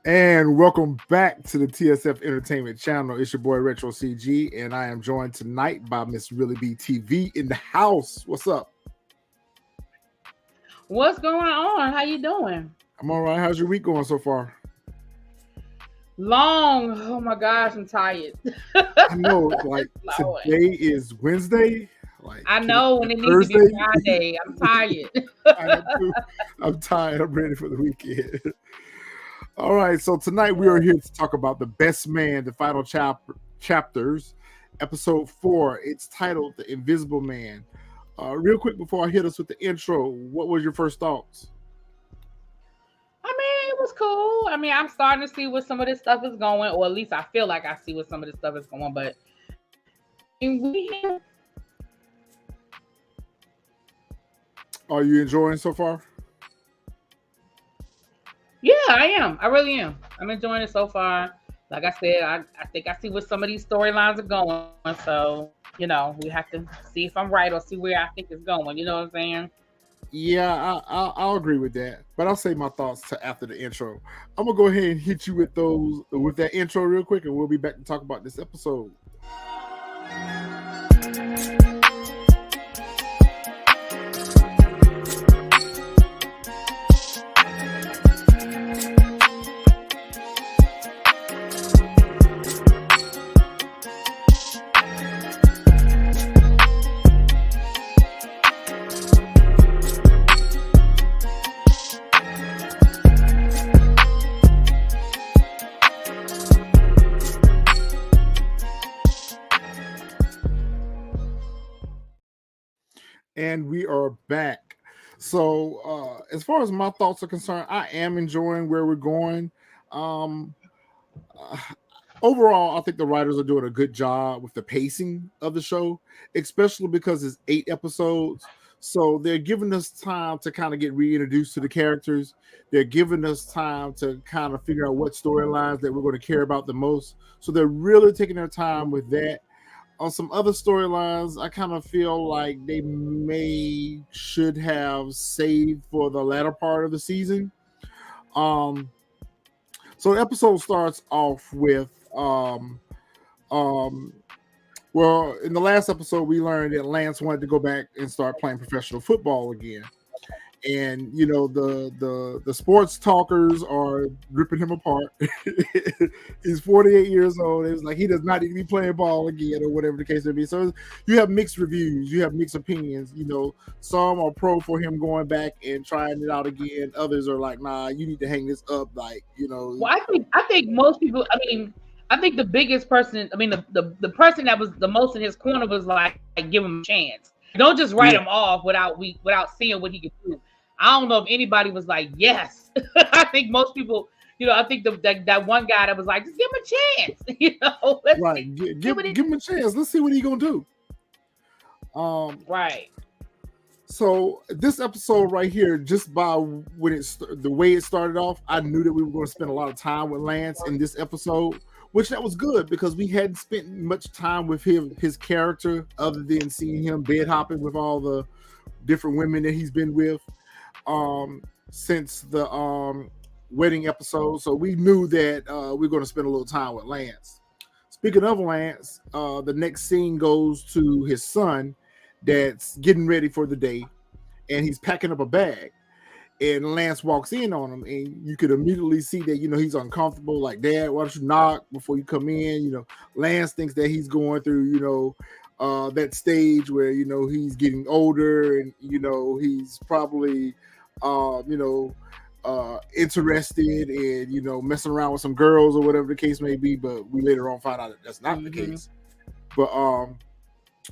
And welcome back to the TSF Entertainment Channel. It's your boy Retro CG, and I am joined tonight by Miss Really B TV in the house. What's up? What's going on? How you doing? I'm all right. How's your week going so far? Long. Oh my gosh, I'm tired. I know, like Lord. today is Wednesday. Like I know when it needs to be Thursday. Friday. I'm tired. I am too. I'm tired. I'm ready for the weekend. All right. So tonight we are here to talk about The Best Man, the final chapters, episode 4. It's titled The Invisible Man. Real quick before I hit us with the intro, what was your first thoughts? I mean, it was cool. I mean, I'm starting to see where some of this stuff is going, or at least I feel like I see where some of this stuff is going. But Are you enjoying so far? Yeah, I am. I really am. I'm enjoying it so far. Like I said, I think I see where some of these storylines are going. So, we have to see if I'm right or see where I think it's going. You know what I'm saying? Yeah, I'll agree with that. But I'll save my thoughts to after the intro. I'm gonna go ahead and hit you with that intro real quick, and we'll be back to talk about this episode. And we are back. So, as far as my thoughts are concerned, I am enjoying where we're going. Um, uh, Overall, I think the writers are doing a good job with the pacing of the show, especially because it's 8 episodes. So they're giving us time to kind of get reintroduced to the characters. They're giving us time to kind of figure out what storylines that we're going to care about the most. So they're really taking their time with that. On some other storylines, I kind of feel like they should have saved for the latter part of the season. Um, so the episode starts off with um, well, in the last episode, we learned that Lance wanted to go back and start playing professional football again. And the sports talkers are ripping him apart. He's 48 years old. It's like he does not need to be playing ball again, or whatever the case may be. So you have mixed reviews, you have mixed opinions. Some are pro for him going back and trying it out again. Others are like, nah, you need to hang this up. Well, I think most people. I think the biggest person. The person that was the most in his corner was like give him a chance. Don't just write him off without seeing what he could do. I don't know if anybody was like yes. I think most people. I think that one guy that was like just give him a chance. Right, give him a chance. Let's see what he's gonna do. Right. So this episode right here, just by the way it started off, I knew that we were going to spend a lot of time with Lance in this episode, which that was good because we hadn't spent much time with his character other than seeing him bed hopping with all the different women that he's been with since the wedding episode. So we knew that we're going to spend a little time with Lance. Speaking of Lance, the next scene goes to his son that's getting ready for the day, and he's packing up a bag, and Lance walks in on him, and you could immediately see that he's uncomfortable. Like, Dad, why don't you knock before you come in? Lance thinks that he's going through that stage where he's getting older, and he's probably interested in messing around with some girls or whatever the case may be. But we later on find out that that's not the case. But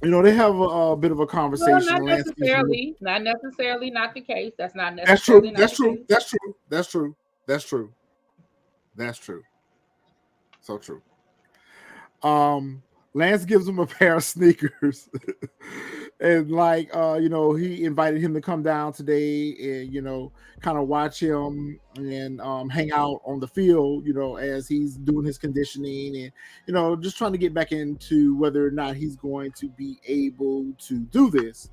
they have a bit of a conversation. Well, not necessarily not the case. That's not necessarily. That's true. So true. Lance gives him a pair of sneakers. And he invited him to come down today and kind of watch him and hang out on the field, as he's doing his conditioning and just trying to get back into whether or not he's going to be able to do this.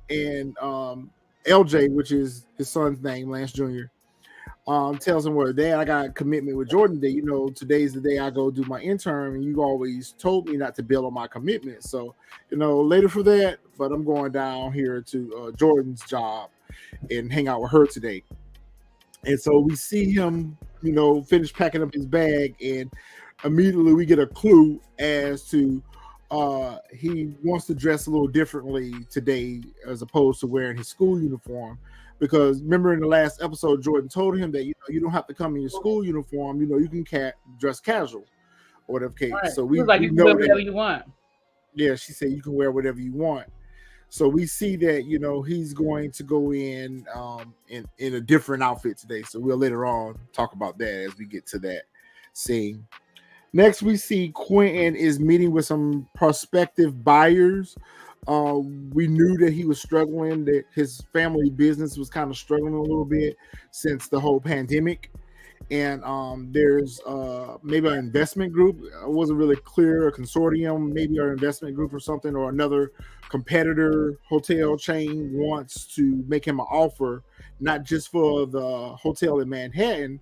And LJ, which is his son's name, Lance Jr., tells him, well, Dad, I got a commitment with Jordan today. Today's the day I go do my intern, and you always told me not to bail on my commitment. So, later for that, but I'm going down here to Jordan's job and hang out with her today. And so we see him, finish packing up his bag, and immediately we get a clue as to he wants to dress a little differently today as opposed to wearing his school uniform. Because remember in the last episode, Jordan told him that you don't have to come in your school uniform. You can dress casual or whatever case. Right. So we like you can wear whatever you want. Yeah, she said you can wear whatever you want. So we see that he's going to go in a different outfit today. So we'll later on talk about that as we get to that scene. Next, we see Quentin is meeting with some prospective buyers. We knew that he was struggling, that his family business was kind of struggling a little bit since the whole pandemic. And there's maybe an investment group. It wasn't really clear, a consortium, maybe an investment group or something, or another competitor hotel chain wants to make him an offer, not just for the hotel in Manhattan,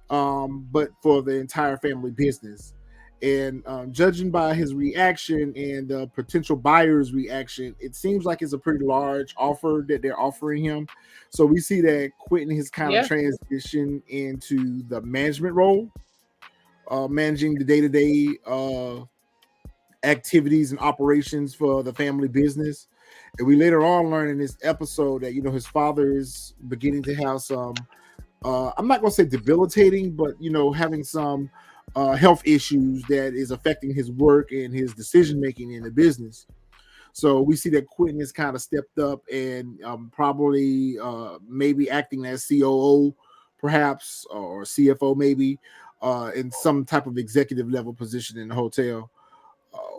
but for the entire family business. And judging by his reaction and the potential buyer's reaction, it seems like it's a pretty large offer that they're offering him. So we see that Quentin has kind of transitioned into the management role, managing the day-to-day activities and operations for the family business. And we later on learn in this episode that, his father is beginning to have some, I'm not going to say debilitating, but, having some health issues that is affecting his work and his decision making in the business. So we see that Quentin has kind of stepped up and probably maybe acting as COO, perhaps, or CFO, maybe in some type of executive level position in the hotel.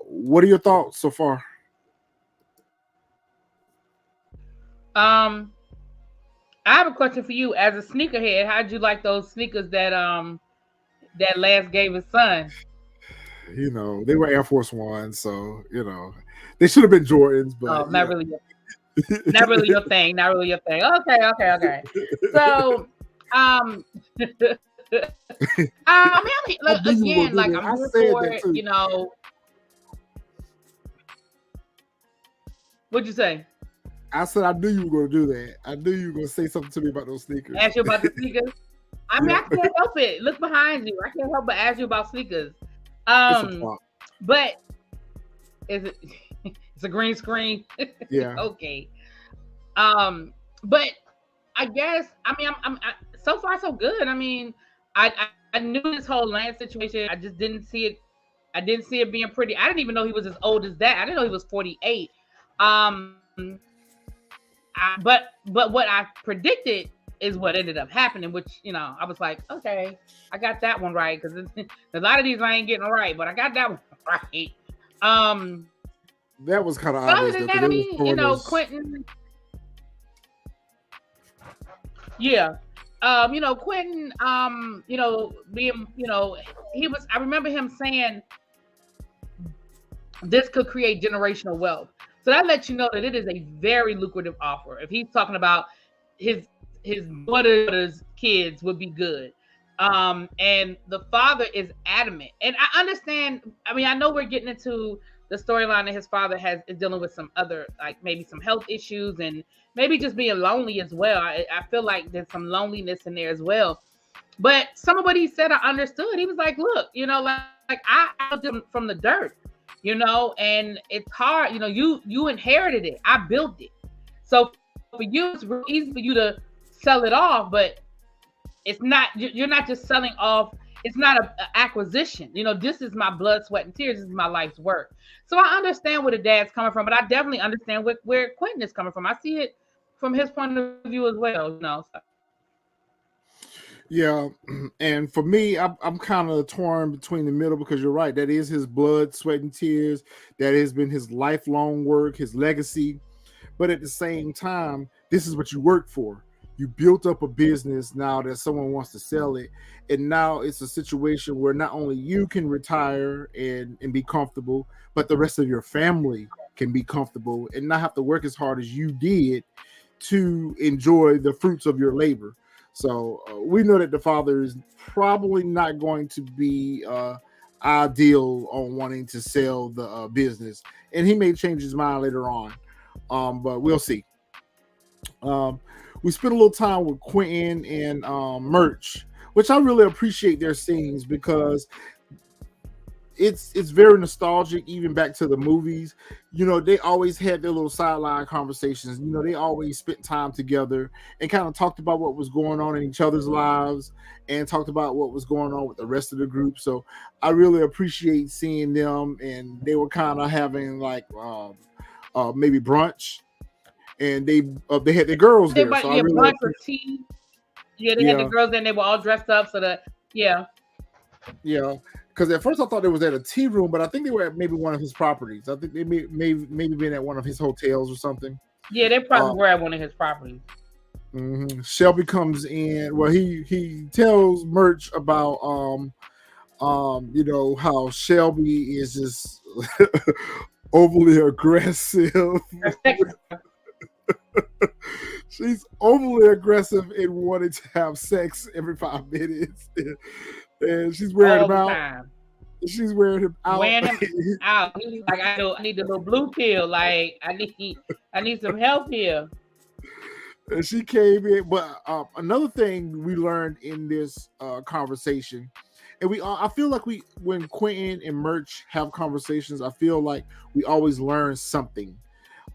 What are your thoughts so far? I have a question for you. As a sneakerhead, how'd you like those sneakers that Lance gave his son? They were Air Force Ones, so they should have been Jordans, but not really your thing. Not really your thing. Okay. So, I mean, again, like I'm here for it. What'd you say? I said I knew you were going to do that. I knew you were going to say something to me about those sneakers. Ask you about the sneakers? I mean, I can't help it. Look behind you. I can't help but ask you about sneakers. But is it? It's a green screen. Yeah. Okay. But I guess I'm so far so good. I mean, I knew this whole Lance situation. I just didn't see it. I didn't see it being pretty. I didn't even know he was as old as that. I didn't know he was 48. But what I predicted is what ended up happening, which, I was like, okay, I got that one right, because a lot of these I ain't getting right, but I got that one right. That was kind of obvious. Other than that, I mean, Quentin. Yeah. Quentin, being, he was, I remember him saying this could create generational wealth. So that lets you know that it is a very lucrative offer. If he's talking about his daughter's kids would be good. And the father is adamant. And I understand, I mean, I know we're getting into the storyline that his father is dealing with some other, like maybe some health issues and maybe just being lonely as well. I feel like there's some loneliness in there as well. But some of what he said, I understood. He was like, look, like I built him from the dirt, and it's hard. You inherited it. I built it. So for you, it's real easy for you to sell it off, but it's not, you're not just selling off. It's not an acquisition. This is my blood, sweat, and tears. This is my life's work. So I understand where the dad's coming from, but I definitely understand where Quentin is coming from. I see it from his point of view as well. So. Yeah, and for me, I'm kind of torn between the middle, because you're right. That is his blood, sweat, and tears. That has been his lifelong work, his legacy. But at the same time, this is what you work for. You built up a business now that someone wants to sell it. And now it's a situation where not only you can retire and be comfortable, but the rest of your family can be comfortable and not have to work as hard as you did to enjoy the fruits of your labor. So we know that the father is probably not going to be ideal on wanting to sell the business, and he may change his mind later on. But we'll see. We spent a little time with Quentin and Merch, which I really appreciate their scenes because it's very nostalgic, even back to the movies. You know, they always had their little sideline conversations. You know, they always spent time together and kind of talked about what was going on in each other's lives and talked about what was going on with the rest of the group. So I really appreciate seeing them, and they were kind of having like maybe brunch, and they had their girls there. So I really brunch or tea. Yeah, they had the girls and they were all dressed up. So that yeah. Because at first I thought it was at a tea room, but I think they were at maybe one of his properties. I think they maybe been at one of his hotels or something. Yeah, they probably were at one of his properties. Mm-hmm. Shelby comes in. Well, he tells Merch about you know, how Shelby is just overly aggressive. She's overly aggressive in wanting to have sex every 5 minutes. And she's wearing him out. Time. She's wearing him out. Wearing him out. He's like, I need the little blue pill. Like, I need some help here. And she came in. But another thing we learned in this conversation, and I feel like when Quentin and Merch have conversations, I feel like we always learn something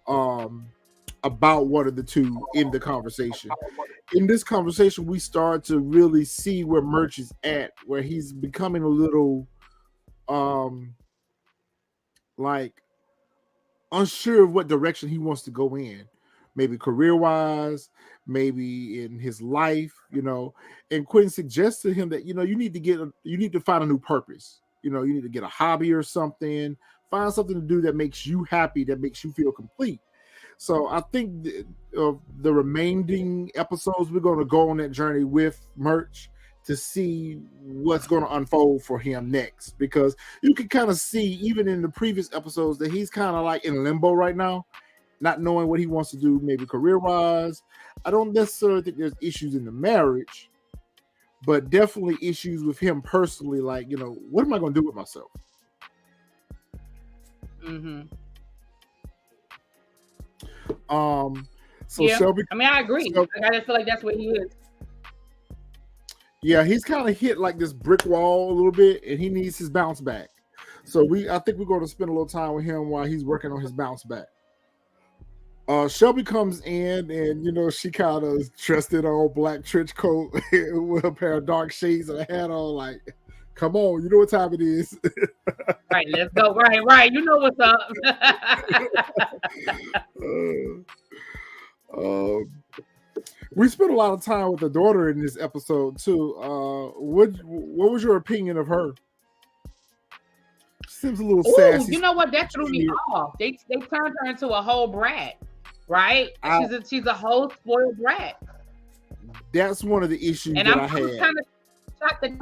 about one of the two in the conversation. In this conversation, we start to really see where Merch is at, where he's becoming a little like unsure of what direction he wants to go in, maybe career-wise, maybe in his life, you know. And Quentin suggests to him that, you know, you need to find a new purpose. You know, you need to get a hobby or something, find something to do that makes you happy, that makes you feel complete. So I think the remaining episodes, we're going to go on that journey with Merch to see what's going to unfold for him next, because you can kind of see even in the previous episodes that he's kind of like in limbo right now, not knowing what he wants to do, maybe career-wise. I don't necessarily think there's issues in the marriage, but definitely issues with him personally, like, you know, what am I going to do with myself? Mm-hmm. So yeah. Shelby, I mean, I agree. I just feel like that's what he is. Yeah, he's kind of hit like this brick wall a little bit, and he needs his bounce back. So I think we're going to spend a little time with him while he's working on his bounce back. Shelby comes in, and you know, she kind of dressed in her old black trench coat with a pair of dark shades and a hat on. Like, come on, you know what time it is. Right, let's go. Right. You know what's up. We spent a lot of time with the daughter in this episode too. What was your opinion of her? She seems a little sassy. You know what? That threw me off. They turned her into a whole brat, right? She's a whole spoiled brat. That's one of the issues that I had. Kind of shocked that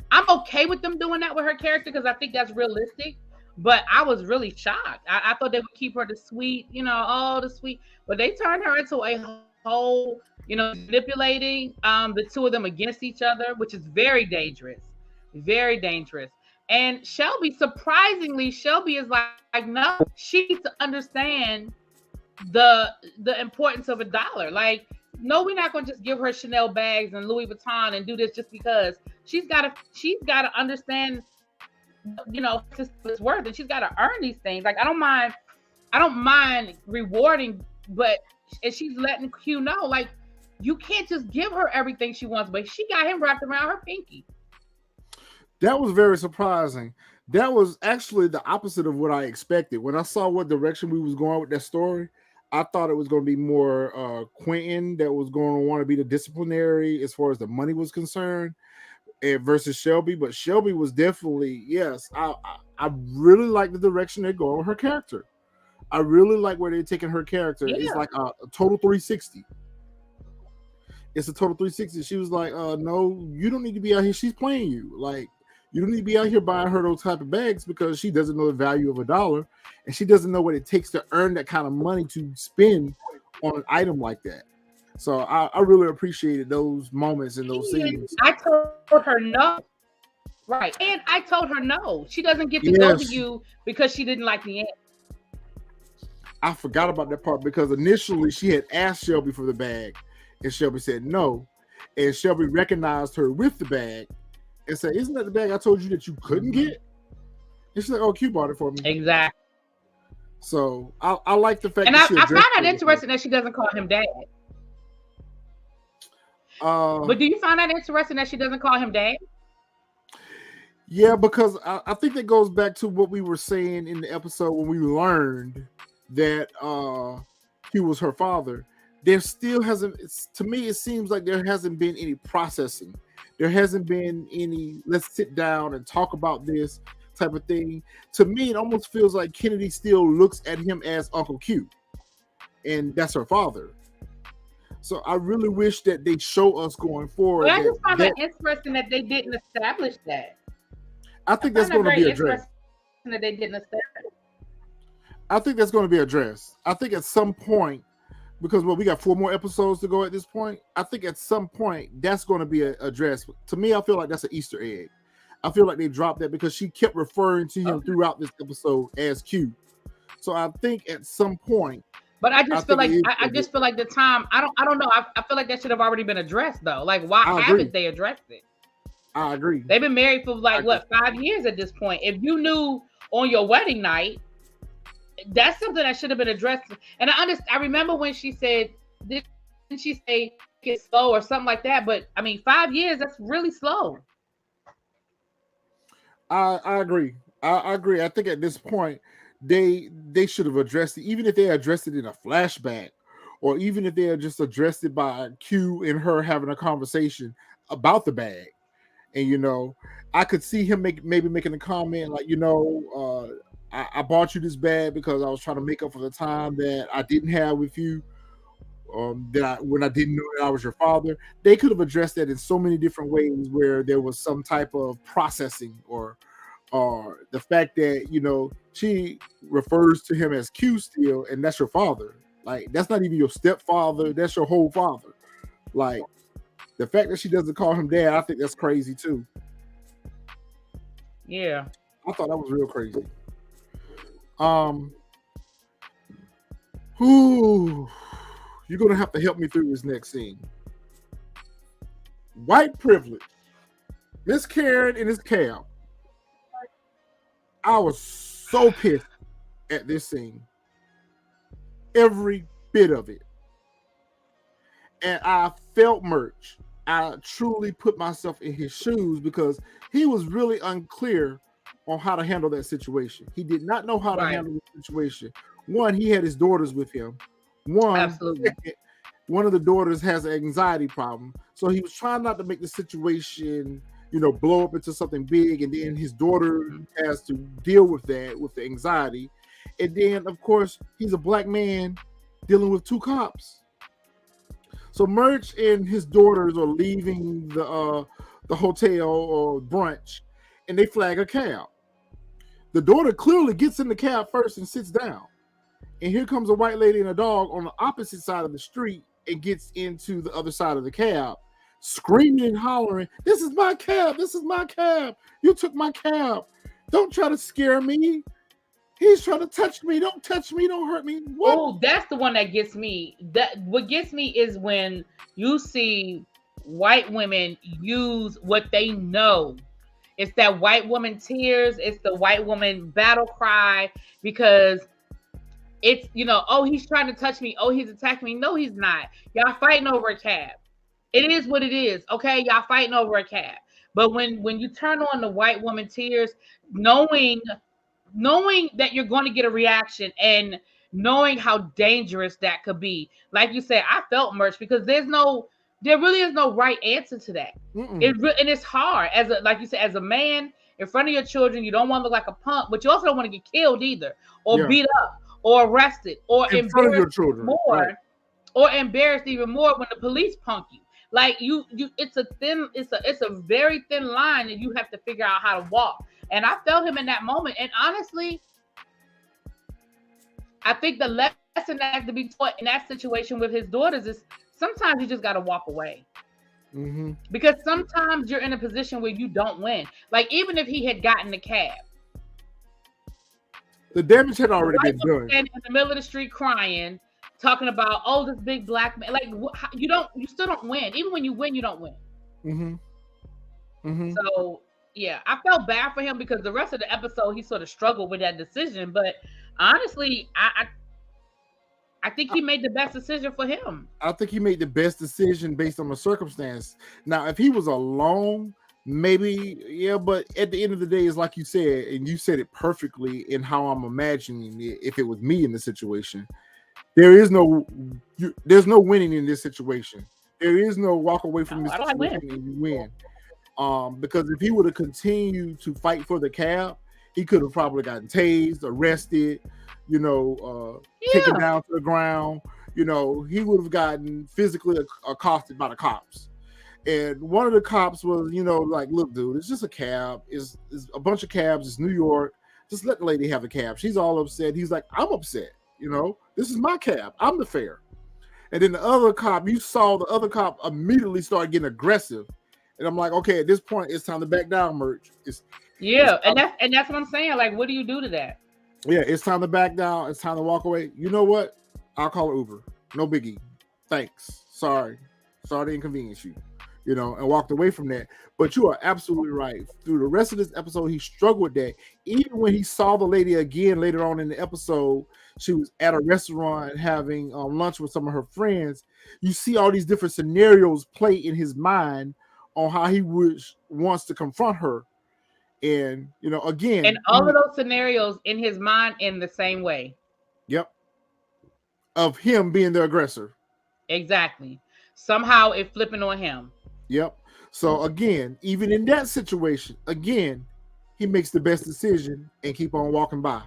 I'm okay with them doing that with her character because I think that's realistic. But I was really shocked. I thought they would keep her the sweet, you know, the sweet. But they turned her into a whole, you know, manipulating the two of them against each other, which is very dangerous. Very dangerous. And surprisingly, Shelby is like no, she needs to understand the importance of $1. Like, no, we're not going to just give her Chanel bags and Louis Vuitton and do this just because. She's got to understand, you know, it's worth, and she's got to earn these things. Like, I don't mind rewarding, but and she's letting Q know, like, you can't just give her everything she wants, but she got him wrapped around her pinky. That was very surprising. That was actually the opposite of what I expected. When I saw what direction we was going with that story, I thought it was going to be more Quentin that was going to want to be the disciplinary as far as the money was concerned, versus Shelby. But Shelby was definitely, yes, I really like the direction they're going with her character. I really like where they're taking her character. Yeah. It's like a total 360. It's a total 360. She was like, no, you don't need to be out here. She's playing you. Like, you don't need to be out here buying her those type of bags because she doesn't know the value of $1, and she doesn't know what it takes to earn that kind of money to spend on an item like that. So I really appreciated those moments and those And scenes. I told her no. Right. And I told her no. She doesn't get to go to Yes, you because she didn't like the answer. I forgot about that part because initially she had asked Shelby for the bag, and Shelby said no, and Shelby recognized her with the bag and said, "Isn't that the bag I told you that you couldn't get?" And she's like, "Oh, Q bought it for me." Exactly. So I like the fact And that I she find addressed that it. interesting that she doesn't call him dad. But do you find that interesting that she doesn't call him dad? Yeah, because I think that goes back to what we were saying in the episode when we learned that he was her father. There still hasn't, to me, it seems like there hasn't been any processing. There hasn't been any, let's sit down and talk about this type of thing. To me, it almost feels like Kennedy still looks at him as Uncle Q, and that's her father. So I really wish that they show us going forward. But I just find that interesting that they didn't establish that. I think that's going to be addressed. That they didn't establish. I think that's going to be addressed. I think at some point, because we got 4 more episodes to go at this point. I think at some point that's going to be addressed. To me, I feel like that's an Easter egg. I feel like they dropped that because she kept referring to him throughout this episode as Q. So I think at some point. But I just feel like the time. I don't know. I feel like that should have already been addressed though. Like, why haven't they addressed it? I agree. They've been married for 5 years at this point. If you knew on your wedding night, that's something that should have been addressed. And I remember when she said, didn't she say it's slow or something like that? But I mean, 5 years, that's really slow. I agree. I agree. I think at this point they should have addressed it, even if they addressed it in a flashback, or even if they had just addressed it by Q and her having a conversation about the bag. And I could see him maybe making a comment like, I bought you this bag because I was trying to make up for the time that I didn't have with you. When I didn't know that I was your father. They could have addressed that in so many different ways where there was some type of processing or the fact that she refers to him as Q still, and that's your father. Like, that's not even your stepfather, that's your whole father. Like, the fact that she doesn't call him dad, I think that's crazy too. Yeah, I thought that was real crazy. You're gonna have to help me through this next scene. White privilege. Miss Karen in his cab. I was so pissed at this scene. Every bit of it. And I felt Murch. I truly put myself in his shoes because he was really unclear on how to handle that situation. He did not know how to handle the situation. One, he had his daughters with him. Absolutely. One of the daughters has an anxiety problem. So he was trying not to make the situation, blow up into something big. And then his daughter has to deal with that, with the anxiety. And then, of course, he's a black man dealing with 2 cops. So Murch and his daughters are leaving the hotel or brunch, and they flag a cab. The daughter clearly gets in the cab first and sits down. And here comes a white lady and a dog on the opposite side of the street and gets into the other side of the cab, screaming and hollering, "This is my cab! This is my cab! You took my cab! Don't try to scare me! He's trying to touch me! Don't touch me! Don't hurt me!" What? Oh, that's the one that gets me. What gets me is when you see white women use what they know. It's that white woman tears. It's the white woman battle cry because it's, oh, he's trying to touch me. Oh, he's attacking me. No, he's not. Y'all fighting over a cab. It is what it is. Okay, y'all fighting over a cab. But when you turn on the white woman tears, knowing that you're going to get a reaction and knowing how dangerous that could be. Like you said, I felt Murch because there really is no right answer to that. And it's hard like you said, as a man in front of your children, you don't want to look like a punk, but you also don't want to get killed either, or beat up, or arrested, or embarrassed more, or embarrassed even more when the police punk you. Like it's a very thin line that you have to figure out how to walk. And I felt him in that moment. And honestly, I think the lesson that has to be taught in that situation with his daughters is sometimes you just got to walk away. Mm-hmm. Because sometimes you're in a position where you don't win. Like, even if he had gotten the cab, the damage had already been done. In the middle of the street crying, talking about, oh, this big black man. Like, you still don't win. Even when you win, you don't win. Mm-hmm. Mm-hmm. So yeah, I felt bad for him because the rest of the episode he sort of struggled with that decision. But honestly, I think he made the best decision for him. I think he made the best decision based on the circumstance. Now, if he was alone, maybe, yeah, but at the end of the day, it's like you said, and you said it perfectly in how I'm imagining it. If it was me in the situation, there's no winning in this situation. There is no walk away from this situation and you win. Because if he would have continued to fight for the cab, he could have probably gotten tased, arrested, taken down to the ground. He would have gotten physically accosted by the cops. And one of the cops was, like, look, dude, it's just a cab. It's a bunch of cabs. It's New York. Just let the lady have a cab. She's all upset. He's like, I'm upset. This is my cab. I'm the fare. And then the other cop, you saw the other cop immediately start getting aggressive. And I'm like, okay, at this point, it's time to back down, Merch. And that's what I'm saying. Like, what do you do to that? Yeah, it's time to back down. It's time to walk away. You know what? I'll call Uber. No biggie. Thanks. Sorry to inconvenience you. And walked away from that. But you are absolutely right. Through the rest of this episode, he struggled with that. Even when he saw the lady again later on in the episode, she was at a restaurant having lunch with some of her friends. You see all these different scenarios play in his mind on how he wants to confront her. And, again. And all of those scenarios in his mind in the same way. Yep. Of him being the aggressor. Exactly. Somehow it flipping on him. Yep. So again, even in that situation, he makes the best decision and keep on walking by.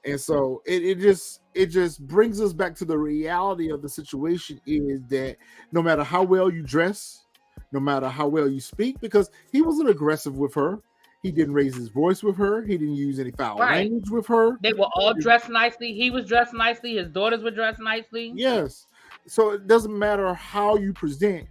And so it just brings us back to the reality of the situation is that no matter how well you dress, no matter how well you speak, because he wasn't aggressive with her. He didn't raise his voice with her. He didn't use any foul language with her. They were all dressed nicely. He was dressed nicely. His daughters were dressed nicely. Yes. So it doesn't matter how you present.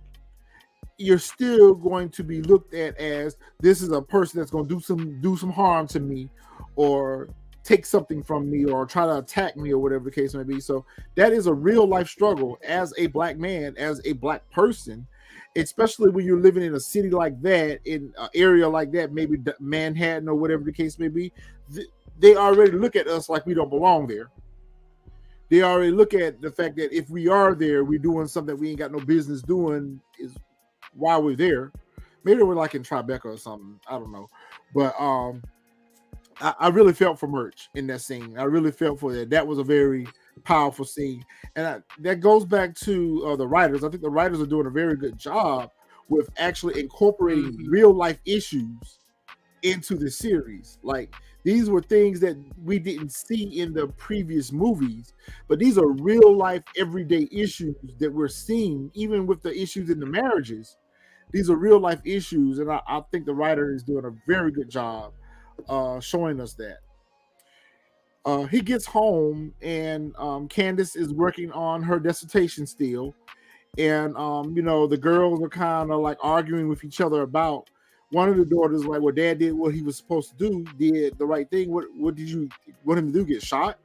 You're still going to be looked at as this is a person that's going to do some harm to me or take something from me or try to attack me or whatever the case may be. So that is a real life struggle as a black man, as a black person, especially when you're living in a city like that, in an area like that, maybe Manhattan or whatever the case may be. They already look at us like we don't belong there. They already look at the fact that if we are there, we're doing something that we ain't got no business doing is why we're there. Maybe we're like in Tribeca or something. I don't know. But I really felt for Merch in that scene. I really felt for that. That was a very powerful scene. And that goes back to the writers. I think the writers are doing a very good job with actually incorporating real life issues into the series. Like, these were things that we didn't see in the previous movies, but these are real life everyday issues that we're seeing, even with the issues in the marriages. These are real life issues, and I think the writer is doing a very good job showing us that. He gets home, and Candace is working on her dissertation still, and the girls are kind of like arguing with each other about. One of the daughters like, well, Dad did what he was supposed to do, did the right thing. What did you want him to do? Get shot?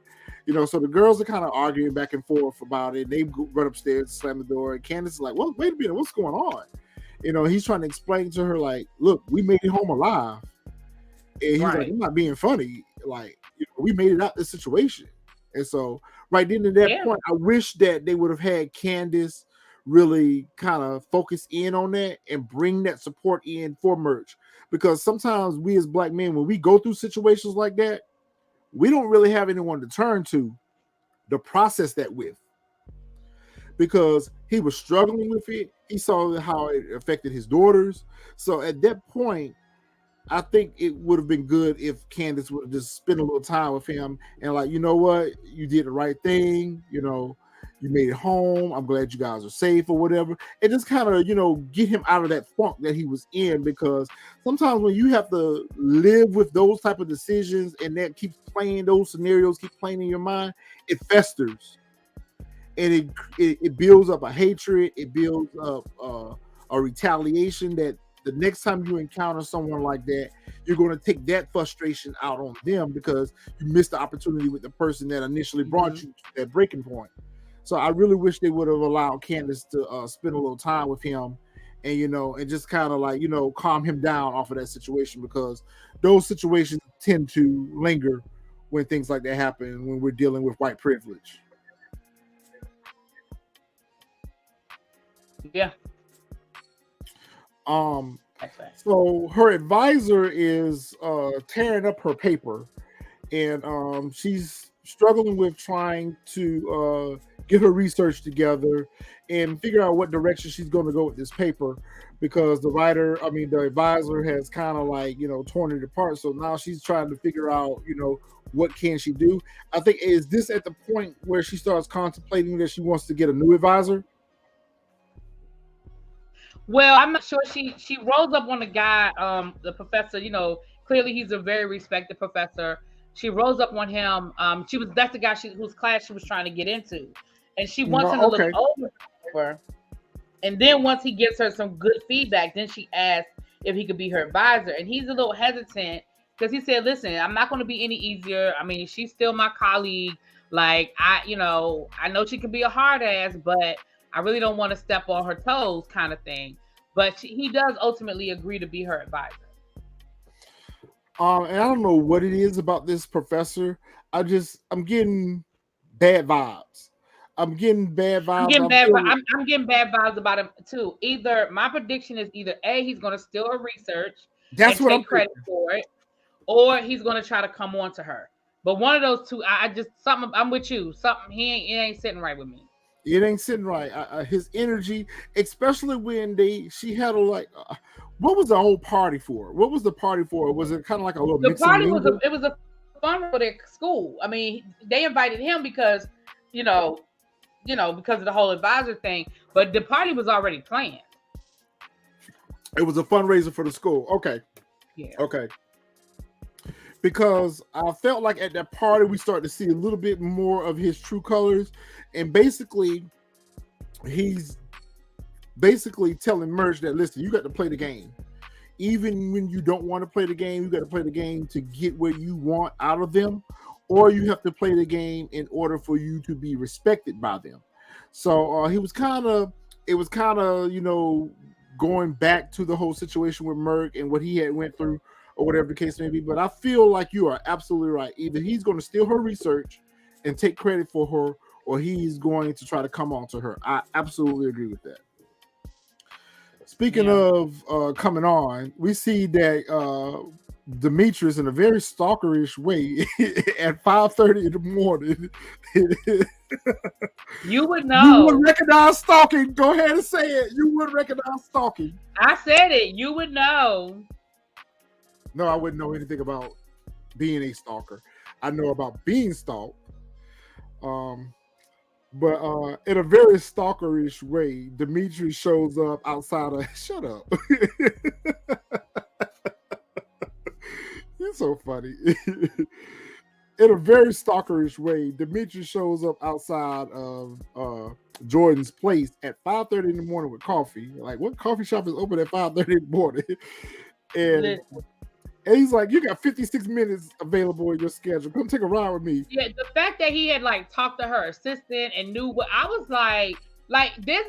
So the girls are kind of arguing back and forth about it. They run upstairs, slam the door, and Candace is like, well, wait a minute, what's going on? He's trying to explain to her, like, look, we made it home alive. And he's like, I'm not being funny. Like, we made it out this situation. And so right then at that point, I wish that they would have had Candace really kind of focus in on that and bring that support in for Merch. Because sometimes we as black men, when we go through situations like that, we don't really have anyone to turn to process that with. Because he was struggling with it. He saw how it affected his daughters. So at that point, I think it would have been good if Candace would have just spent a little time with him and like, you know what, you did the right thing, you made it home. I'm glad you guys are safe or whatever. And just kind of, get him out of that funk that he was in, because sometimes when you have to live with those type of decisions and that keeps playing, those scenarios keep playing in your mind, it festers. and it builds up a hatred. It builds up a retaliation that the next time you encounter someone like that, you're going to take that frustration out on them because you missed the opportunity with the person that initially brought you to that breaking point. So I really wish they would have allowed Candace to spend a little time with him, and and just kind of like calm him down off of that situation, because those situations tend to linger when things like that happen when we're dealing with white privilege. Yeah. So her advisor is tearing up her paper, and she's struggling with trying to get her research together and figure out what direction she's going to go with this paper, because the advisor has kind of like torn it apart. So now she's trying to figure out what can she do. I think, is this at the point where she starts contemplating that she wants to get a new advisor? Well, I'm not sure. She rolls up on the guy, the professor. Clearly he's a very respected professor. She rolls up on him. That's the guy whose class she was trying to get into, and she wants him to look over her. And then once he gives her some good feedback, then she asks if he could be her advisor, and he's a little hesitant because he said, "Listen, I'm not going to be any easier. I mean, she's still my colleague. Like I know she can be a hard ass, but I really don't want to step on her toes," kind of thing. But he does ultimately agree to be her advisor. And I don't know what it is about this professor. I'm getting bad vibes. I'm getting bad vibes. I'm getting bad vibes about him too. Either my prediction is either A, he's going to steal her research and take credit for it, or he's going to try to come on to her. But one of those two, I'm with you. Something it ain't sitting right with me. It ain't sitting right. His energy, especially when she had what was the whole party for? What was the party for? Was it kind of like a little? The party was a fun for their school. I mean, they invited him because because of the whole advisor thing. But the party was already planned. It was a fundraiser for the school. Okay. Yeah. Okay. Because I felt like at that party we started to see a little bit more of his true colors, and basically he's telling Merge that, listen, you got to play the game. Even when you don't want to play the game, you got to play the game to get what you want out of them, or you have to play the game in order for you to be respected by them. So it was kind of going back to the whole situation with Merck and what he had went through, or whatever the case may be. But I feel like you are absolutely right. Either he's going to steal her research and take credit for her, or he's going to try to come on to her. I absolutely agree with that. Speaking of coming on, we see that Demetrius, in a very stalkerish way, at 5:30 in the morning. You would know. You would recognize stalking. Go ahead and say it. You would recognize stalking. I said it. You would know. No, I wouldn't know anything about being a stalker. I know about being stalked. But in a very stalkerish way, Demetrius shows up outside of... Shut up. You're so funny. In a very stalkerish way, Demetrius shows up outside of Jordan's place at 5:30 in the morning with coffee. Like, what coffee shop is open at 5:30 in the morning? And he's like, you got 56 minutes available in your schedule. Come take a ride with me. Yeah, the fact that he had talked to her assistant and knew what I was like this.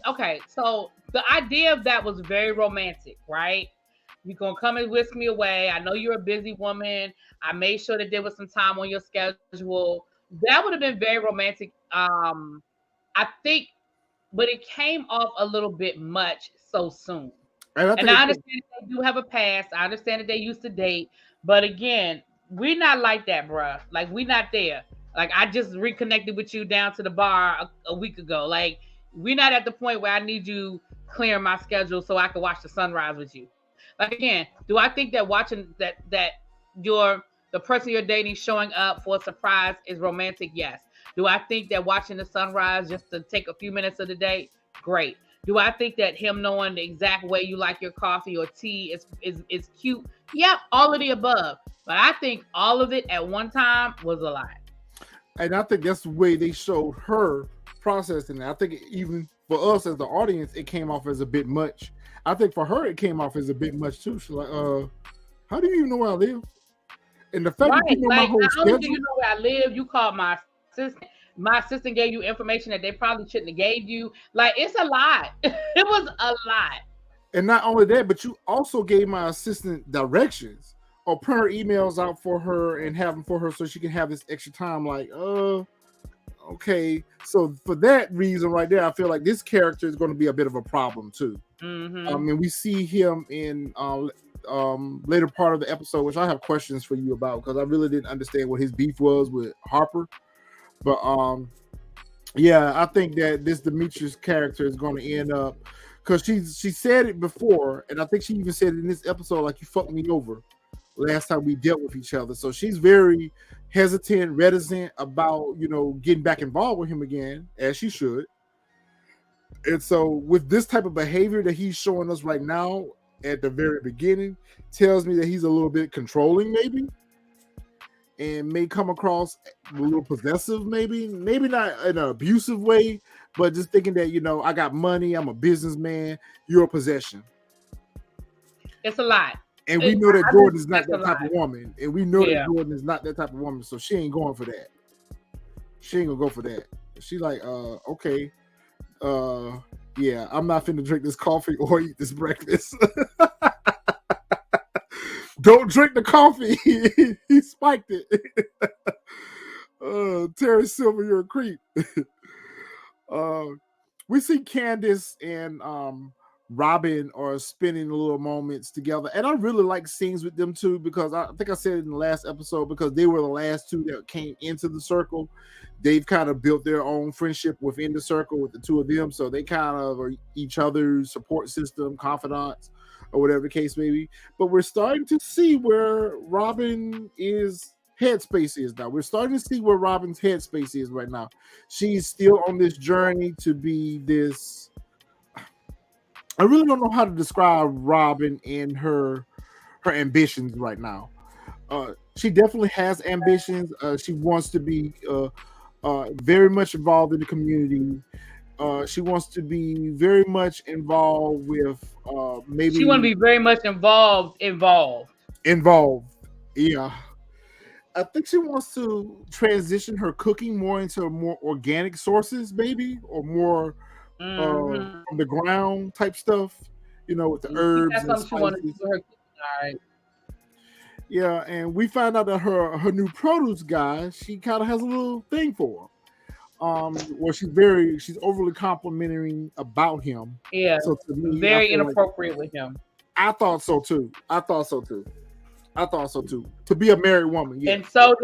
Okay, so the idea of that was very romantic, right? You're gonna come and whisk me away. I know you're a busy woman. I made sure that there was some time on your schedule. That would have been very romantic. I think, but it came off a little bit much so soon. And I understand that they do have a past. I understand that they used to date. But again, we're not like that, bruh. Like, we're not there. Like, I just reconnected with you down to the bar a week ago. Like, we're not at the point where I need you clearing my schedule so I can watch the sunrise with you. Like, again, do I think that watching that the person you're dating showing up for a surprise is romantic? Yes. Do I think that watching the sunrise just to take a few minutes of the day? Great. Do I think that him knowing the exact way you like your coffee or tea is cute? Yep, all of the above. But I think all of it at one time was a lie. And I think that's the way they showed her processing it. I think even for us as the audience, it came off as a bit much. I think for her, it came off as a bit much too. She's like, how do you even know where I live? And the fact that you Right. know my Like, whole not only do schedule. you know where I live, you called my assistant. My assistant gave you information that they probably shouldn't have gave you. Like, it's a lot. It was a lot. And not only that, but you also gave my assistant directions or print her emails out for her and have them for her so she can have this extra time. Like, okay. So for that reason right there, I feel like this character is going to be a bit of a problem too. Mm-hmm. I mean, we see him in later part of the episode, which I have questions for you about because I really didn't understand what his beef was with Harper. But yeah, I think that this Demetrius character is going to end up because she said it before, and I think she even said it in this episode, like, you fucked me over last time we dealt with each other. So she's very hesitant, reticent about, you know, getting back involved with him again, as she should. And so with this type of behavior that he's showing us right now at the very beginning, tells me that he's a little bit controlling, maybe, and may come across a little possessive, maybe not in an abusive way, but just thinking that, you know, I got money, I'm a businessman, you're a possession. It's a lot. And we know that Jordan is not that's that a type lot. of woman. And we know Yeah. that Jordan is not that type of woman, so she ain't going for that. She ain't gonna go for that. She like, okay, yeah, I'm not finna drink this coffee or eat this breakfast. Don't drink the coffee. He spiked it. Terry Silver, you're a creep. We see Candace and Robin are spending little moments together, and I really like scenes with them too, because I think I said it in the last episode, because they were the last two that came into the circle. They've kind of built their own friendship within the circle with the two of them, so they kind of are each other's support system, confidants, or whatever the case may be. But we're starting to see where Robin is headspace is now. We're starting to see where Robin's headspace is right now. She's still on this journey to be this. I really don't know how to describe Robin and her ambitions right now. She definitely has ambitions. She wants to be very much involved in the community. She wants to be very much involved with maybe. She want to be very much involved. Yeah. I think she wants to transition her cooking more into more organic sources, maybe, or more from the ground type stuff, you know, with the herbs and spices. She wanted to do her cooking. All right. Yeah, and we found out that her new produce guy, she kind of has a little thing for him. Where she's overly complimenting about him. Yeah, so to me, very inappropriate with him. I thought so too. To be a married woman, yeah. And so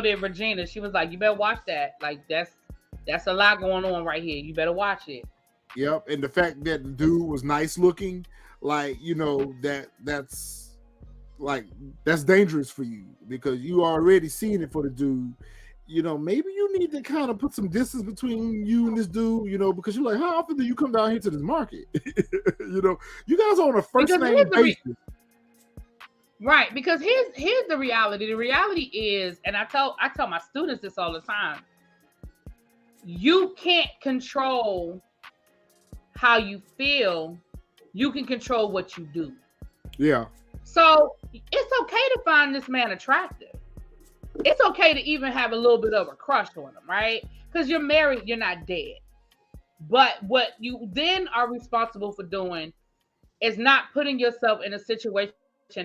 did Regina. She was like, "You better watch that. Like that's a lot going on right here. You better watch it." Yep. And the fact that the dude was nice looking, like, you know, that's dangerous for you, because you already seeing it for the dude. You know, maybe you need to kind of put some distance between you and this dude, you know, because you're like, how often do you come down here to this market? You know, you guys are on a first name basis. Right, because here's the reality. The reality is, and I tell my students this all the time, you can't control how you feel. You can control what you do. Yeah. So it's okay to find this man attractive. It's okay to even have a little bit of a crush on him, right? Because you're married, you're not dead. But what you then are responsible for doing is not putting yourself in a situation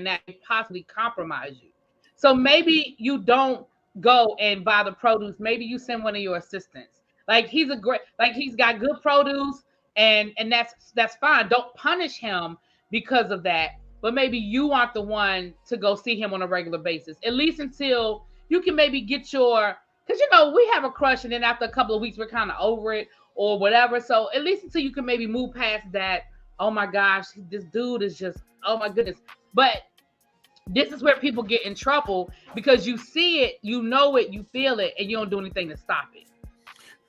that could possibly compromise you. So maybe you don't go and buy the produce. Maybe you send one of your assistants. Like, he's got good produce, and that's fine. Don't punish him because of that. But maybe you aren't the one to go see him on a regular basis, at least until you can maybe get because, you know, we have a crush, and then after a couple of weeks, we're kind of over it or whatever. So at least until you can maybe move past that, oh my gosh, this dude is just, oh my goodness. But this is where people get in trouble, because you see it, you know it, you feel it, and you don't do anything to stop it.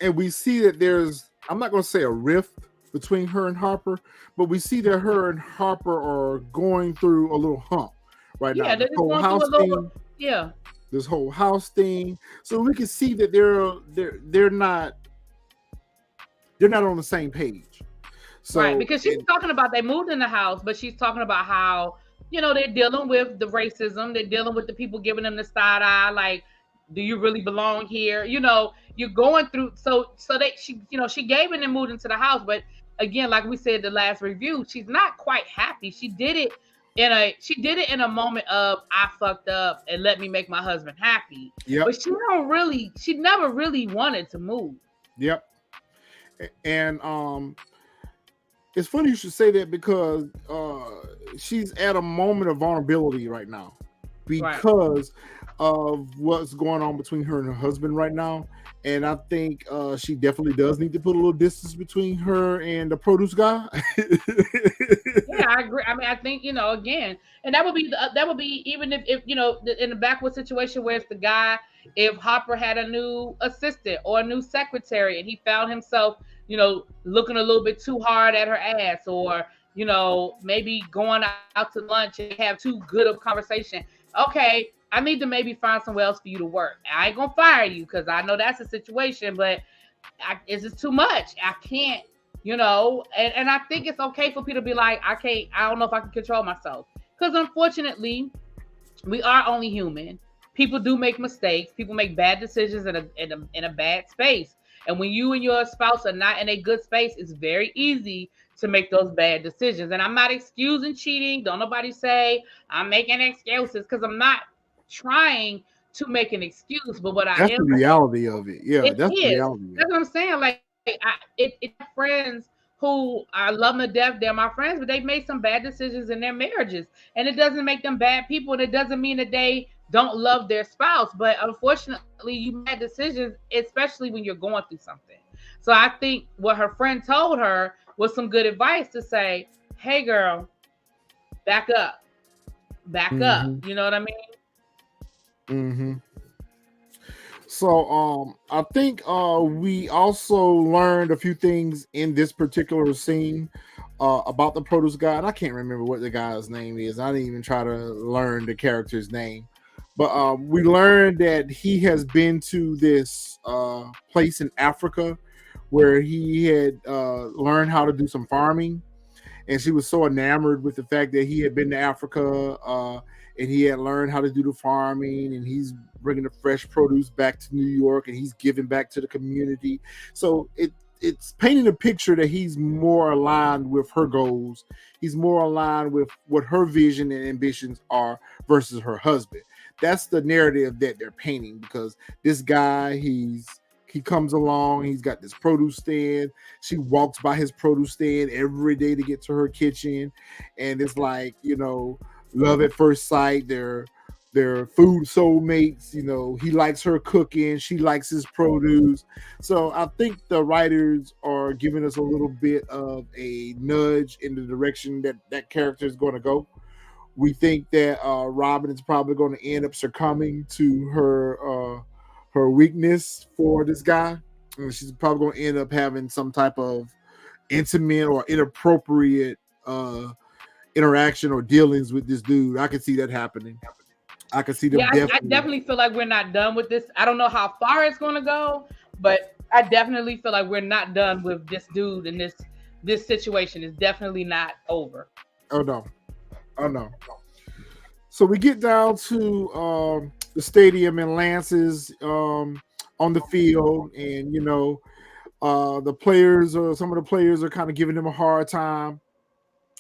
And we see that there's, I'm not going to say a rift between her and Harper, but we see that her and Harper are going through a little hump right now. This whole house thing. Yeah. This whole house thing. So we can see that they're not they're not on the same page. Right, So because she's talking about they moved in the house, but she's talking about how, they're dealing with the racism, they're dealing with the people giving them the side eye, like, do you really belong here? You're going through, so she gave it and moved into the house, but again, like we said the last review, she's not quite happy. She did it in a moment of, I fucked up and let me make my husband happy. yep, But she never really wanted to move. yep. And it's funny you should say that because she's at a moment of vulnerability right now because of what's going on between her and her husband right now. And I think she definitely does need to put a little distance between her and the produce guy. Yeah, I agree. I mean, I think, again, and that would be even if in the backward situation where it's the guy, if Hopper had a new assistant or a new secretary and he found himself, looking a little bit too hard at her ass, or maybe going out to lunch and have too good of conversation. Okay, I need to maybe find somewhere else for you to work. I ain't gonna fire you because I know that's a situation, but it's just too much. I can't, and I think it's okay for people to be like, I don't know if I can control myself. Because unfortunately, we are only human. People do make mistakes. People make bad decisions in a bad space. And when you and your spouse are not in a good space, it's very easy to make those bad decisions. And I'm not excusing cheating. Don't nobody say I'm making excuses, because I'm not trying to make an excuse. But what I That's the am, reality of it. Yeah, it that's the is. reality of That's what I'm saying. Like, it friends who I love them to death. They're my friends, but they've made some bad decisions in their marriages, and it doesn't make them bad people, and it doesn't mean that they don't love their spouse. But unfortunately, you make bad decisions, especially when you're going through something. So I think what her friend told her was some good advice to say, "Hey, girl, back up, back up." it. You know what I mean? Mm-hmm. So I think we also learned a few things in this particular scene about the produce guy. And I can't remember what the guy's name is. I didn't even try to learn the character's name. But we learned that he has been to this place in Africa where he had learned how to do some farming. And she was so enamored with the fact that he had been to Africa and he had learned how to do the farming, and he's bringing the fresh produce back to New York, and he's giving back to the community. So it's painting a picture that he's more aligned with her goals. He's more aligned with what her vision and ambitions are versus her husband. That's the narrative that they're painting, because this guy, he comes along, he's got this produce stand. She walks by his produce stand every day to get to her kitchen. And it's like, love at first sight. They're food soulmates. He likes her cooking. She likes his produce. So I think the writers are giving us a little bit of a nudge in the direction that character is going to go. We think that Robin is probably going to end up succumbing to her weakness for this guy. And she's probably going to end up having some type of intimate or inappropriate interaction or dealings with this dude. I can see that happening. I can see them I definitely feel like we're not done with this. I don't know how far it's going to go, but I definitely feel like we're not done with this dude, and this situation is definitely not over. Oh no. So we get down to the stadium, and Lance's on the field, and the players, or some of the players, are kind of giving him a hard time.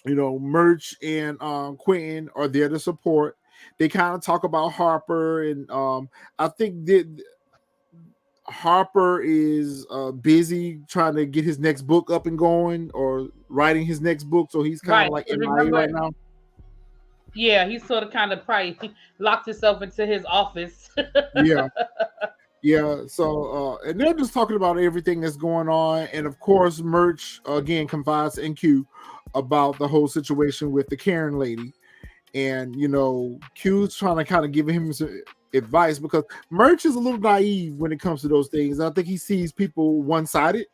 Merch and Quentin are there to support. They kind of talk about Harper, and I think that Harper is busy trying to get his next book up and going, or writing his next book, so he's kind of like MIA right now. Yeah, he's sort of kind of probably locked himself into his office. Yeah. So and they're just talking about everything that's going on, and of course, Merch again confides in Q about the whole situation with the Karen lady. And Q's trying to kind of give him some advice, because Merch is a little naive when it comes to those things. I think he sees people one-sided.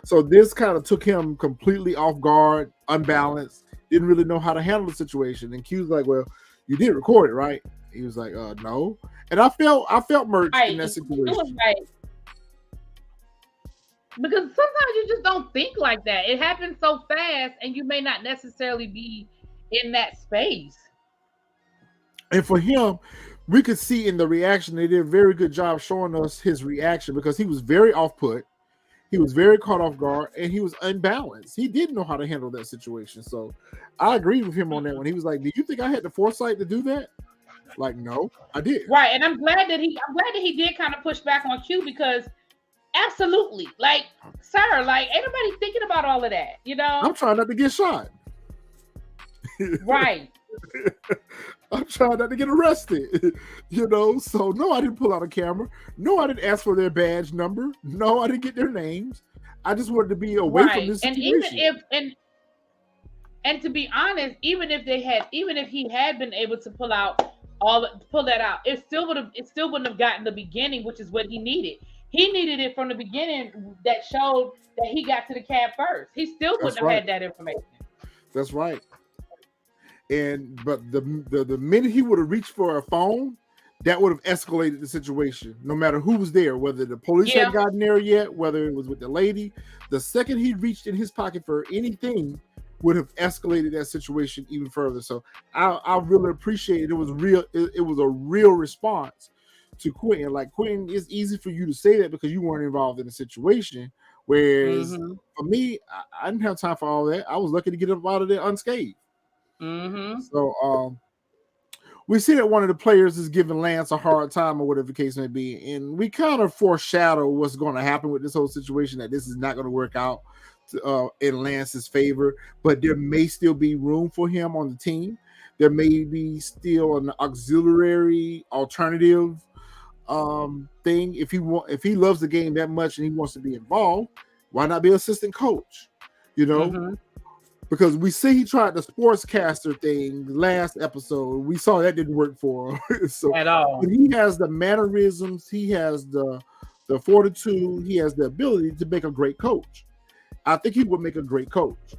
So this kind of took him completely off guard, unbalanced, didn't really know how to handle the situation. And Q's like, "Well, you did record it, right?" He was like, "No." And I felt Merch in that situation. Because sometimes you just don't think like that. It happens so fast, and you may not necessarily be in that space. And for him, we could see in the reaction, they did a very good job showing us his reaction because he was very off put. He was very caught off guard and he was unbalanced. He didn't know how to handle that situation. So I agreed with him on that one. He was like, "Do you think I had the foresight to do that?" Like, no, I did. Right. And I'm glad that he did kind of push back on Q because absolutely. Like, sir, like ain't nobody thinking about all of that, you I'm know? trying not to get shot. Right. I'm trying not to get arrested. So no, I didn't pull out a camera. No, I didn't ask for their badge number. No, I didn't get their names. I just wanted to be away from Right. this And even situation. if and to be honest, even if he had been able to pull that out, it still wouldn't have gotten the beginning, which is what he needed. He needed it from the beginning that showed that he got to the cab first. He still That's wouldn't have right. had that information. That's right. But the minute he would have reached for a phone, that would have escalated the situation. No matter who was there, whether the police hadn't Yeah. gotten there yet, whether it was with the lady, the second he reached in his pocket for anything, would have escalated that situation even further. So I really appreciate it. It was real. It was a real response to Quentin. Like Quentin, it's easy for you to say that because you weren't involved in the situation. Whereas Mm-hmm. for me, I didn't have time for all that. I was lucky to get up out of there unscathed. Mm-hmm. So we see that one of the players is giving Lance a hard time or whatever the case may be, and we kind of foreshadow what's going to happen with this whole situation, that this is not going to work out in Lance's favor, but there may still be room for him on the team. There may be still an auxiliary alternative thing if he loves the game that much and he wants to be involved. Why not be assistant coach? You know, Mm-hmm. because we see he tried the sportscaster thing last episode. We saw that didn't work for him. So, At all. but he has the mannerisms, he has the fortitude, he has the ability to make a great coach. I think he would make a great coach.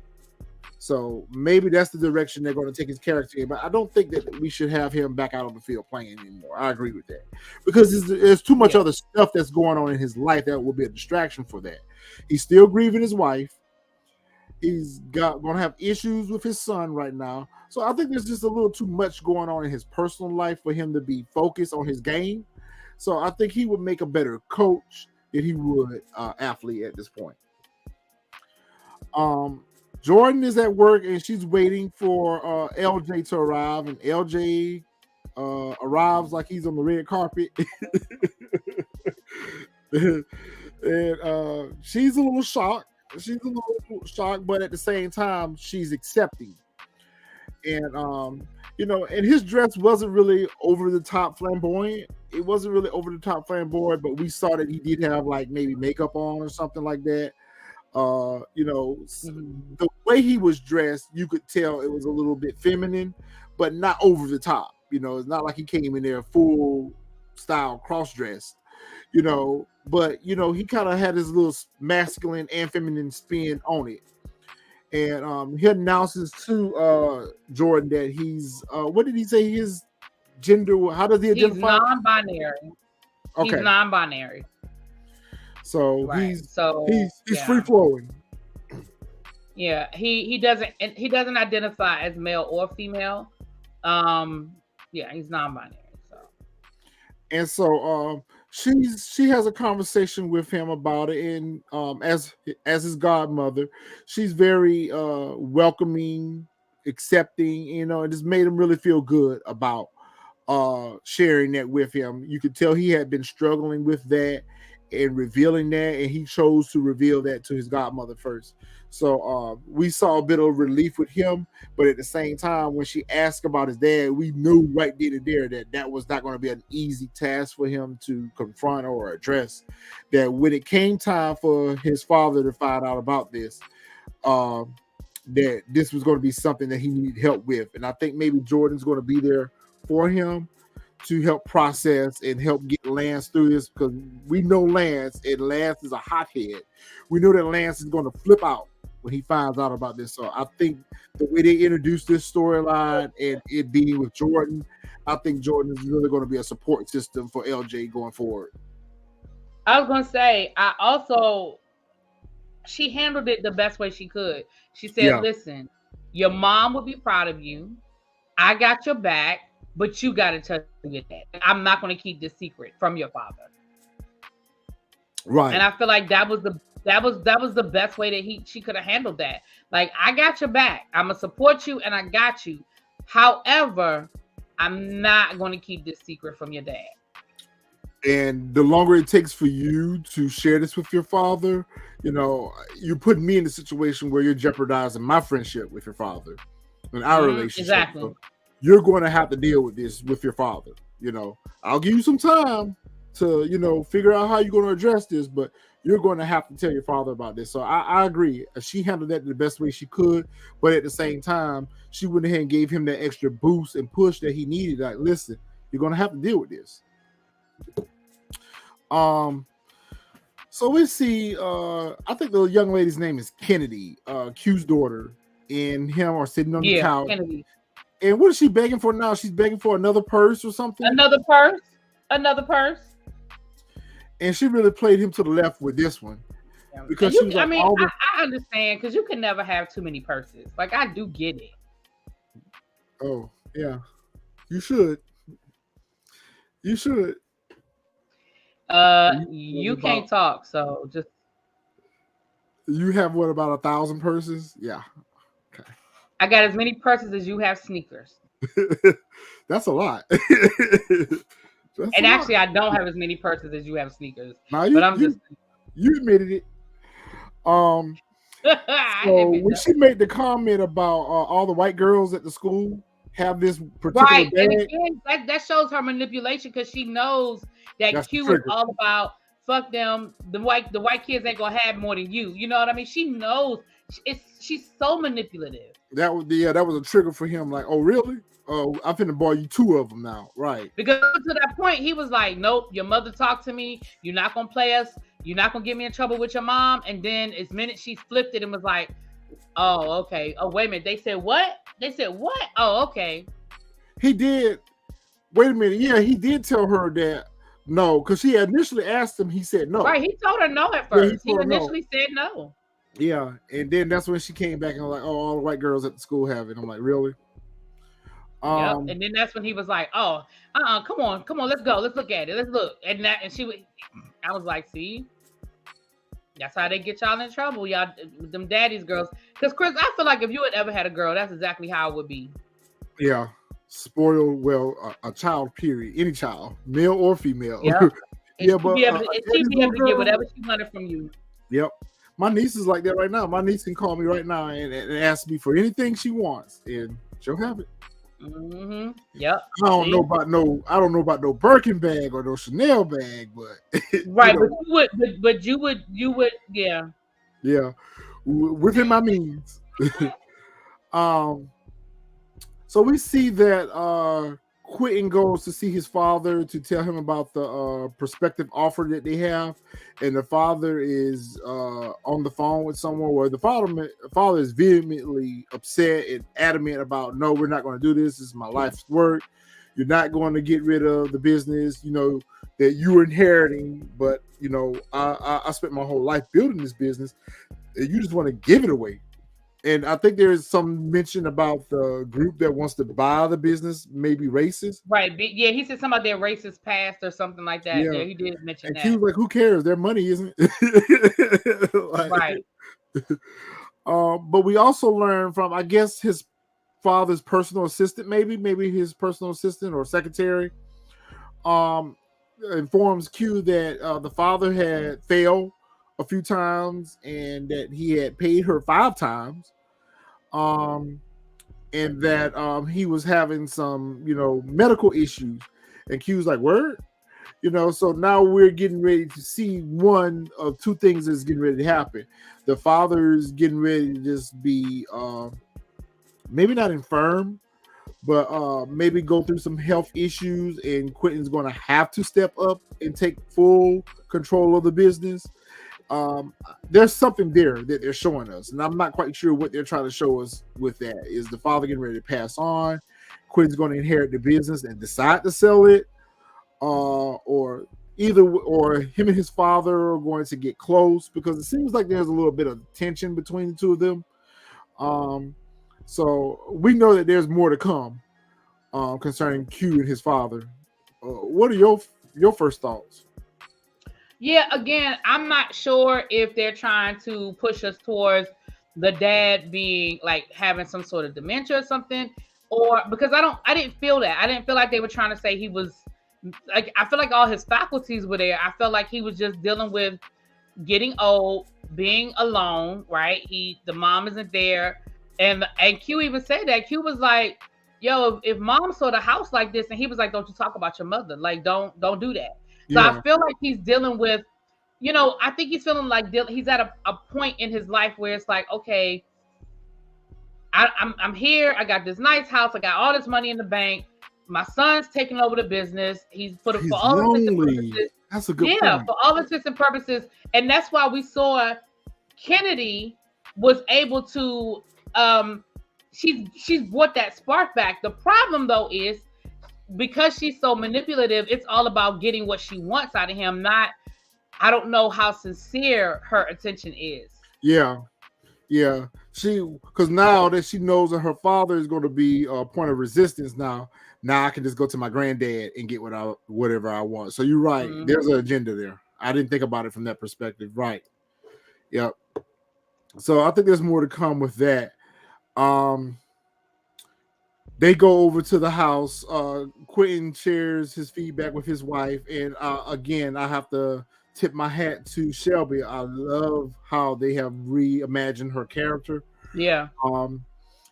So maybe that's the direction they're going to take his character in. But I don't think that we should have him back out on the field playing anymore. I agree with that because there's too much Yeah. other stuff that's going on in his life that will be a distraction for that. He's still grieving his wife. He's going to have issues with his son right now. So I think there's just a little too much going on in his personal life for him to be focused on his game. So I think he would make a better coach than he would athlete at this point. Um, Jordan is at work and she's waiting for LJ to arrive, and LJ arrives like he's on the red carpet. And she's a little shocked. She's a little shocked, but at the same time, she's accepting. And and his dress wasn't really over the top flamboyant. It wasn't really over the top flamboyant, but we saw that he did have like maybe makeup on or something like that. Mm-hmm. The way he was dressed, you could tell it was a little bit feminine, but not over the top. It's not like he came in there full style cross dressed. But he kind of had his little masculine and feminine spin on it. And he announces to Jordan that he's what did he say his gender? How does he He's identify? non-binary. He's Okay, non-binary. so Right. he's So he's free yeah. flowing. Yeah. He doesn't identify as male or female. Yeah, he's non-binary. So And so she has a conversation with him about it, and as his godmother, she's very welcoming, accepting, and just made him really feel good about sharing that with him. You could tell he had been struggling with that and revealing that, and he chose to reveal that to his godmother first. So we saw a bit of relief with him, but at the same time, when she asked about his dad, we knew right then and there that that was not going to be an easy task for him to confront or address. That when it came time for his father to find out about this, um, that this was going to be something that he needed help with, and I think maybe Jordan's going to be there for him to help process and help get Lance through this, because we know Lance, and Lance is a hothead. We know that Lance is going to flip out when he finds out about this. So I think the way they introduced this storyline and it being with Jordan, I think Jordan is really going to be a support system for LJ going forward. I was gonna say, I also she handled it the best way she could. She said, Yeah, listen, your mom would be proud of you. I got your back, but you got to tell your dad. I'm not going to keep this secret from your father. And right. I feel like that was the best way that she could have handled that. Like, I got your back. I'm gonna support you, and I got you. However, I'm not going to keep this secret from your dad. And the longer it takes for you to share this with your father, you're putting me in a situation where you're jeopardizing my friendship with your father and our relationship. Exactly. So you're going to have to deal with this with your father. I'll give you some time to, figure out how you're going to address this, but you're going to have to tell your father about this. So I agree. She handled that the best way she could, but at the same time, she went ahead and gave him that extra boost and push that he needed. Like, listen, you're going to have to deal with this. So we see, I think the young lady's name is Kennedy, Q's daughter, and him are sitting on the couch. Kennedy. And what is she begging for now? She's begging for another purse or something? Another purse. And she really played him to the left with this one. Because she was like, I understand, because you can never have too many purses. Like, I do get it. Oh, yeah. You should. You should. You can't talk, so just. You have what, about 1,000 purses? Yeah. Okay. I got as many purses as you have sneakers. That's a lot. And actually, I don't have as many purses as you have sneakers. Now, you admitted it. So when she made the comment about all the white girls at the school have this particular right, bag, and again, that shows her manipulation, because she knows that Q is all about fuck them. The white kids ain't gonna have more than you. You know what I mean? She knows. She's so manipulative. That was a trigger for him. Like, oh really? Oh, I'm finna borrow you 2 of them now, right? Because to that point, he was like, "Nope, your mother talked to me. You're not gonna play us. You're not gonna get me in trouble with your mom." And then, as minute she flipped it and was like, "Oh, okay. Oh, wait a minute. They said what? They said what? Oh, okay." He did. Wait a minute. Yeah, he did tell her that no, because she initially asked him. He said no. Right. He told her no at first. He initially said no. Yeah, and then that's when she came back and was like, "Oh, all the white girls at the school have it." I'm like, "Really?" Yep. And then that's when he was like, "Oh, come on, let's go, let's look at it, let's look." And I was like, "See, that's how they get y'all in trouble, y'all, them daddy's girls." Because Chris, I feel like if you had ever had a girl, that's exactly how it would be. Yeah, spoiled. Well, a child. Period. Any child, male or female. Yep. Yeah, but she'd be able to get whatever she wanted from you. Yep. My niece is like that right now. My niece can call me right now and ask me for anything she wants, and she'll have it. Mm-hmm. Yep. I don't know about no Birkin bag or no Chanel bag, but right. But you would, yeah. Yeah, within my means. So we see that Quentin goes to see his father to tell him about the prospective offer that they have, and the father is on the phone with someone where the father is vehemently upset and adamant about, no, we're not going to do this. This is my life's work. You're not going to get rid of the business, that you're inheriting. But I spent my whole life building this business, and you just want to give it away. And I think there is some mention about the group that wants to buy the business, maybe racist. Right. Yeah, he said something about their racist past or something like that. Yeah, he did mention that. And he was like, who cares? Their money isn't. Right. But we also learned from, I guess, his father's personal assistant, maybe his personal assistant or secretary, informs Q that the father had failed a few times and that he had paid her 5 times. And that he was having some, medical issues. And Q's like, word? So now we're getting ready to see one of 2 things that's getting ready to happen. The father's getting ready to just be maybe not infirm, but maybe go through some health issues, and Quentin's going to have to step up and take full control of the business. There's something there that they're showing us, and I'm not quite sure what they're trying to show us with that. Is the father getting ready to pass on? Quentin's going to inherit the business and decide to sell it, or either or him and his father are going to get close because it seems like there's a little bit of tension between the two of them. So we know that there's more to come concerning Q and his father. What are your first thoughts? Yeah, again, I'm not sure if they're trying to push us towards the dad being like having some sort of dementia or something, or because I didn't feel that. I didn't feel like they were trying to say he was like, I feel like all his faculties were there. I felt like he was just dealing with getting old, being alone, right? The mom isn't there. And Q even said that. Q was like, yo, if mom saw the house like this, and he was like, don't you talk about your mother. Like, don't do that. So Yeah. I feel like he's dealing with, I think he's feeling like he's at a point in his life where it's like, okay, I'm here. I got this nice house. I got all this money in the bank. My son's taking over the business. He's for all intents and purposes. That's a good point. For all intents and purposes. And that's why we saw Kennedy was able to she's brought that spark back. The problem though is because she's so manipulative, it's all about getting what she wants out of him, not I don't know how sincere her attention is. Yeah. Because now that she knows that her father is going to be a point of resistance now I can just go to my granddad and get whatever I want. So you're right. Mm-hmm. There's an agenda there. I didn't think about it from that perspective. Right. Yep. So I think there's more to come with that. They go over to the house. Quentin shares his feedback with his wife. And again, I have to tip my hat to Shelby. I love how they have reimagined her character. Yeah.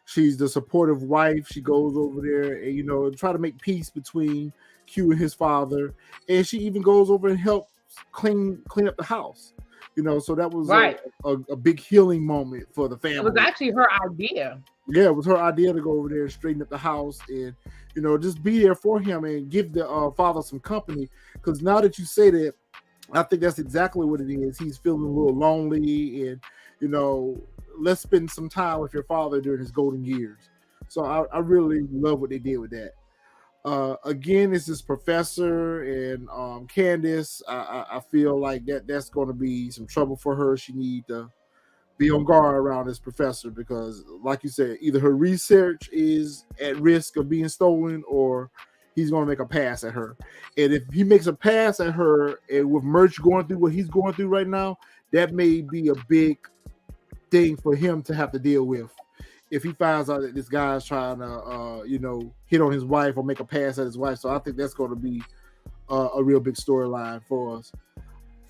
She's the supportive wife. She goes over there and, try to make peace between Q and his father. And she even goes over and helps clean up the house. So that was right. a big healing moment for the family. It was actually her idea. Yeah, it was her idea to go over there and straighten up the house and, just be there for him and give the father some company. Because now that you say that, I think that's exactly what it is. He's feeling a little lonely and, let's spend some time with your father during his golden years. So I really love what they did with that. Again, it's this professor and Candace. I feel like that's going to be some trouble for her. She needs to be on guard around this professor because, like you said, either her research is at risk of being stolen or he's going to make a pass at her. And if he makes a pass at her, and with Murch going through what he's going through right now, that may be a big thing for him to have to deal with. If he finds out that this guy's trying to, hit on his wife or make a pass at his wife. So I think that's going to be a real big storyline for us.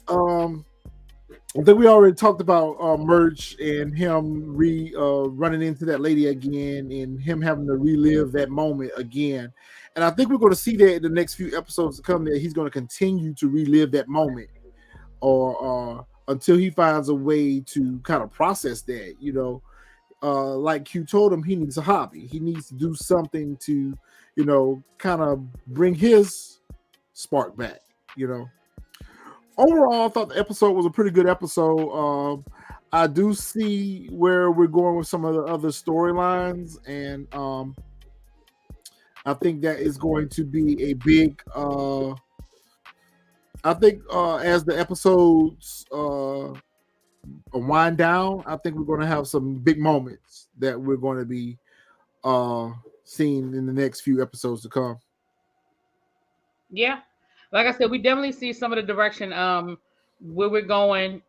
I think we already talked about Murch and him running into that lady again and him having to relive that moment again. And I think we're going to see that in the next few episodes to come, that he's going to continue to relive that moment or until he finds a way to kind of process that, like Q told him, he needs a hobby. He needs to do something to, kind of bring his spark back, Overall, I thought the episode was a pretty good episode. I do see where we're going with some of the other storylines, and I think that is going to be a big. I think as the episodes wind down, I think we're going to have some big moments that we're going to be seeing in the next few episodes to come. Yeah. Like I said, we definitely see some of the direction where we're going,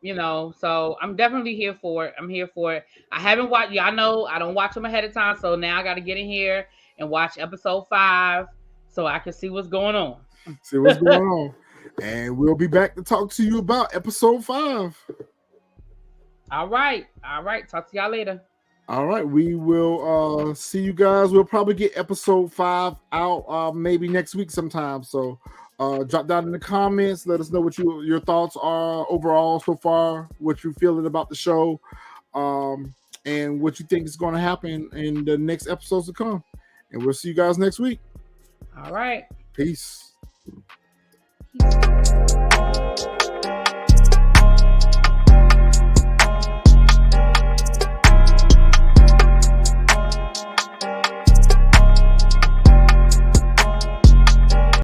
so I'm definitely here for it. I'm here for it. I haven't watched, y'all know I don't watch them ahead of time, so now I got to get in here and watch episode 5 so I can see what's going on. See what's going on. And we'll be back to talk to you about episode 5. All right. Talk to y'all later. All right. We will see you guys. We'll probably get episode 5 out maybe next week sometime. So drop down in the comments. Let us know what your thoughts are overall so far, what you're feeling about the show, and what you think is going to happen in the next episodes to come. And we'll see you guys next week. All right. Peace. Peace.